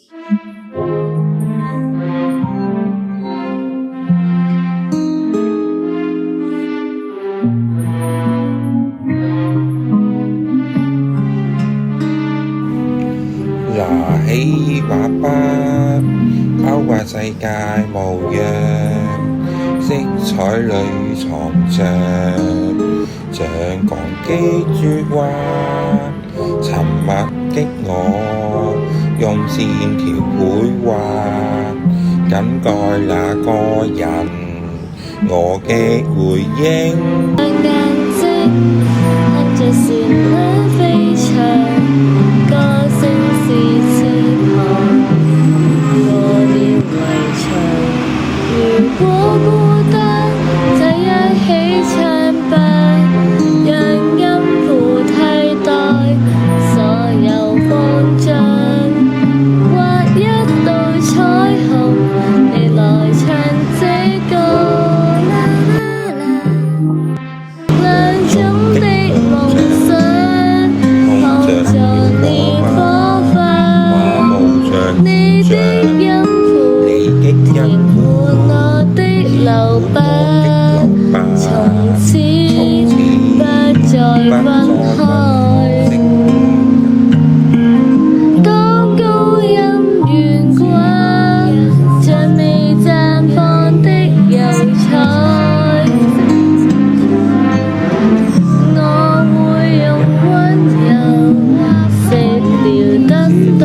拿起畫筆，勾畫世界模樣，色彩裏藏着像講機絕話。沉默的我，用線條繪畫，感慨那個人，我嘅回應。眼睛看着旋律飛翔，歌聲是翅膀，過了圍牆。如果孤單，就一起唱吧，讓音符替代所有慌張。畫一道彩虹，你來唱這歌。兩種的夢想，碰着烈火花，你的音符填滿我的留白，從此不再分開。當高音懸掛，像未綻放的油彩，我會用溫柔熄掉等待。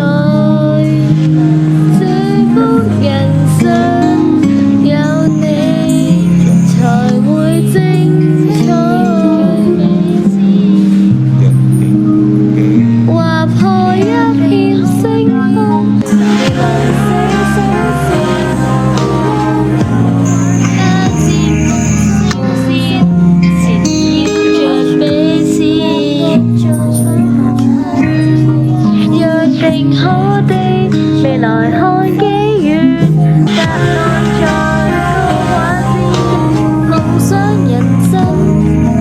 這幅人生有你才會精彩，劃破一片星空，未來星星閃亮，那節目線纏繞着彼此，約定好的未來看幾遠，答案在高畫之夢想人生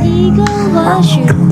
以高畫傳遞。